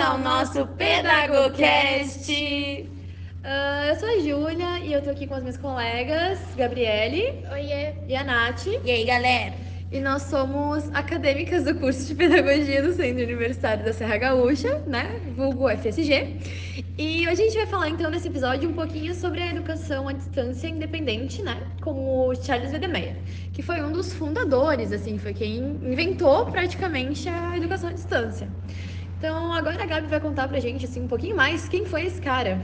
ao nosso PedagoCast! Eu sou a Júlia e eu tô aqui com as minhas colegas, Gabriele. Oiê! E a Nath. E aí, galera? E nós somos acadêmicas do curso de Pedagogia do Centro Universitário da Serra Gaúcha, né? Vulgo FSG. E hoje a gente vai falar, então, nesse episódio um pouquinho sobre a educação à distância independente, né? Com o Charles Wedemeyer, que foi um dos fundadores, assim, foi quem inventou praticamente a educação à distância. Então, agora a Gabi vai contar pra gente, assim, um pouquinho mais quem foi esse cara.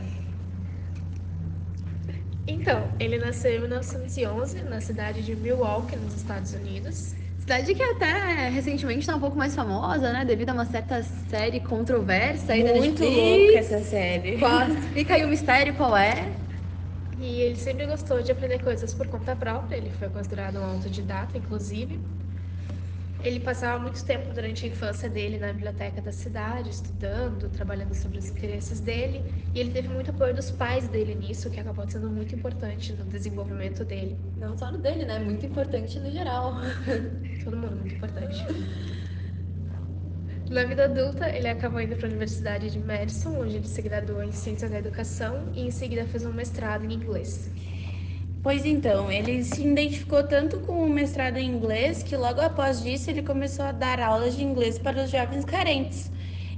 Então, ele nasceu em 1911 na cidade de Milwaukee, nos Estados Unidos. Cidade que até recentemente está um pouco mais famosa, né? Devido a uma certa série controversa aí da Muito Netflix. louca essa série. Fica aí o mistério qual é. E ele sempre gostou de aprender coisas por conta própria, ele foi considerado um autodidata, inclusive. Ele passava muito tempo durante a infância dele na biblioteca da cidade, estudando, trabalhando sobre os interesses dele, e ele teve muito apoio dos pais dele nisso, que acabou sendo muito importante no desenvolvimento dele. Não só no dele, né? Muito importante no geral. Todo mundo muito importante. Na vida adulta, ele acabou indo para a Universidade de Madison, onde ele se graduou em Ciências da Educação e em seguida fez um mestrado em inglês. Pois então, ele se identificou tanto com o mestrado em inglês que logo após disso ele começou a dar aulas de inglês para os jovens carentes.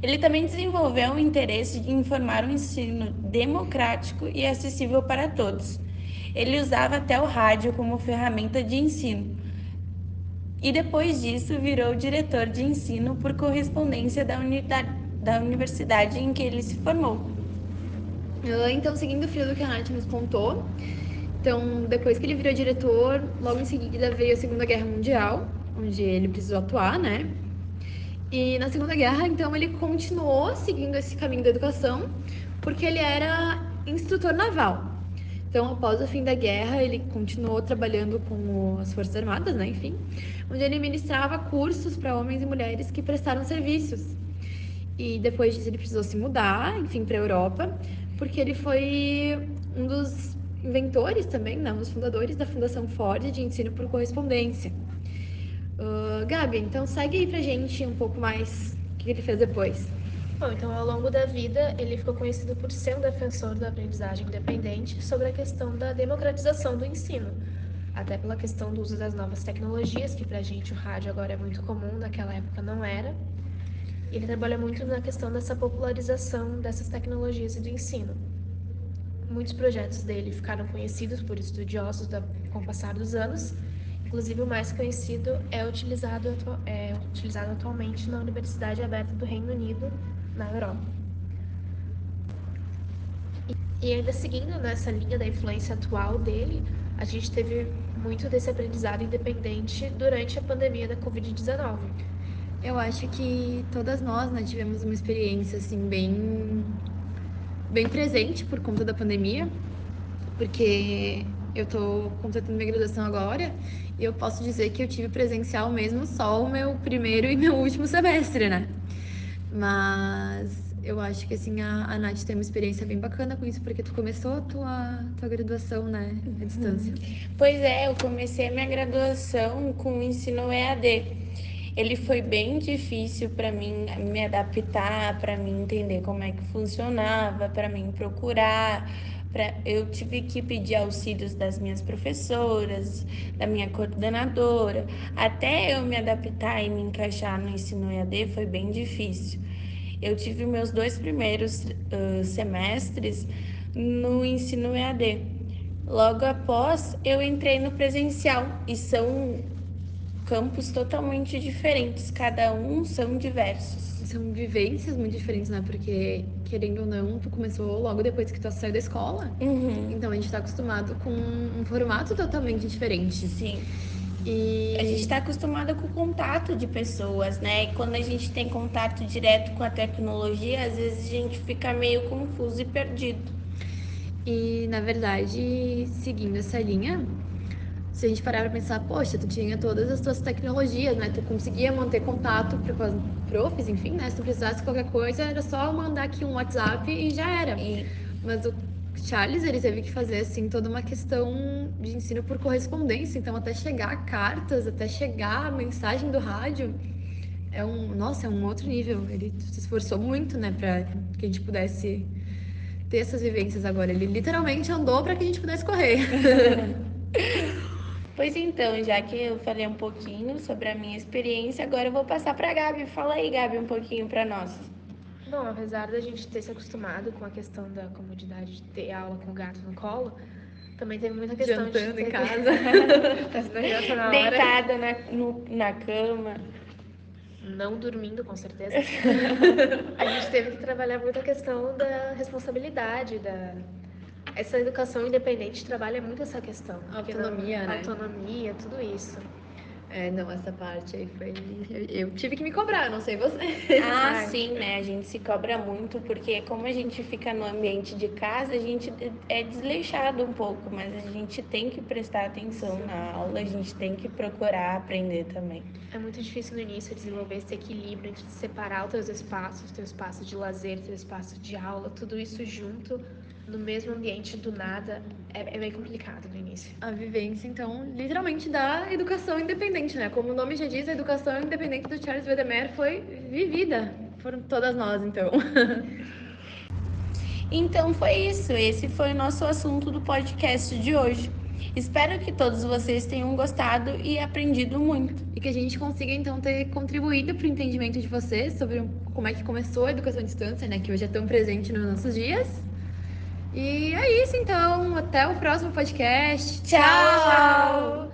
Ele também desenvolveu o interesse em formar um ensino democrático e acessível para todos. Ele usava até o rádio como ferramenta de ensino. E depois disso virou diretor de ensino por correspondência da universidade em que ele se formou. Então, seguindo o fio do que a Nath nos contou, então, depois que ele virou diretor, logo em seguida veio a Segunda Guerra Mundial, onde ele precisou atuar, né? E na Segunda Guerra, então, ele continuou seguindo esse caminho da educação, porque ele era instrutor naval. Então, após o fim da guerra, ele continuou trabalhando com as Forças Armadas, né? Enfim, onde ele ministrava cursos para homens e mulheres que prestaram serviços. E depois disso, ele precisou se mudar, enfim, para a Europa, porque ele foi um dos inventores também, né? Um dos fundadores da Fundação Ford de ensino por correspondência. Gabi, então segue aí pra gente um pouco mais o que ele fez depois. Bom, então ao longo da vida ele ficou conhecido por ser um defensor da aprendizagem independente sobre a questão da democratização do ensino, até pela questão do uso das novas tecnologias, que pra gente o rádio agora é muito comum, naquela época não era. Ele trabalha muito na questão dessa popularização dessas tecnologias e do ensino. Muitos projetos dele ficaram conhecidos por estudiosos com o passar dos anos. Inclusive, o mais conhecido é utilizado atualmente na Universidade Aberta do Reino Unido, na Europa. E ainda seguindo nessa linha da influência atual dele, a gente teve muito desse aprendizado independente durante a pandemia da Covid-19. Eu acho que todas nós, né, tivemos uma experiência assim bem presente por conta da pandemia, porque eu tô completando minha graduação agora e eu posso dizer que eu tive presencial mesmo só o meu primeiro e meu último semestre, né? Mas eu acho que assim a Nath tem uma experiência bem bacana com isso, porque tu começou a tua graduação, né, à distância. Pois é, eu comecei a minha graduação com o ensino EAD. Ele foi bem difícil para mim me adaptar, para mim entender como é que funcionava, para mim procurar. Eu tive que pedir auxílios das minhas professoras, da minha coordenadora. Até eu me adaptar e me encaixar no ensino EAD foi bem difícil. Eu tive meus 2 primeiros semestres no ensino EAD. Logo após, eu entrei no presencial e são campos totalmente diferentes, cada um são diversos. São vivências muito diferentes, né? Porque, querendo ou não, tu começou logo depois que tu saiu da escola. Então a gente tá acostumado com um formato totalmente diferente. Sim. E a gente está acostumada com o contato de pessoas, né? E quando a gente tem contato direto com a tecnologia, às vezes a gente fica meio confuso e perdido. E, na verdade, seguindo essa linha, se a gente parar pra pensar, poxa, tu tinha todas as tuas tecnologias, né? Tu conseguia manter contato com as profs, enfim, né? Se tu precisasse de qualquer coisa, era só mandar aqui um WhatsApp e já era. Mas o Charles, ele teve que fazer, assim, toda uma questão de ensino por correspondência. Então, até chegar cartas, até chegar a mensagem do rádio, é um outro nível. Ele se esforçou muito, né, para que a gente pudesse ter essas vivências agora. Ele literalmente andou para que a gente pudesse correr. Pois então, já que eu falei um pouquinho sobre a minha experiência, agora eu vou passar para a Gabi. Fala aí, Gabi, um pouquinho para nós. Bom, apesar da gente ter se acostumado com a questão da comodidade de ter aula com o gato no colo, também teve muita questão Jantando de em ter casa. fazendo a janta na hora. Deitada na cama. Não dormindo, com certeza. A gente teve que trabalhar muito a questão da responsabilidade, essa educação independente trabalha muito essa questão. Autonomia, né? Autonomia, tudo isso. Não, essa parte aí foi... Eu tive que me cobrar, não sei você. Sim, né? A gente se cobra muito, porque como a gente fica no ambiente de casa, a gente é desleixado um pouco, mas a gente tem que prestar atenção na aula, a gente tem que procurar aprender também. É muito difícil no início desenvolver esse equilíbrio entre separar os teus espaços, teu espaço de lazer, teu espaço de aula, tudo isso junto no mesmo ambiente do nada, é bem complicado no início. A vivência, então, literalmente da educação independente, né? Como o nome já diz, a educação independente do Charles Wedemeyer foi vivida. Foram todas nós, então. Então foi isso. Esse foi o nosso assunto do podcast de hoje. Espero que todos vocês tenham gostado e aprendido muito. E que a gente consiga, então, ter contribuído para o entendimento de vocês sobre como é que começou a educação à distância, né? Que hoje é tão presente nos nossos dias. E é isso, então. Até o próximo podcast. Tchau!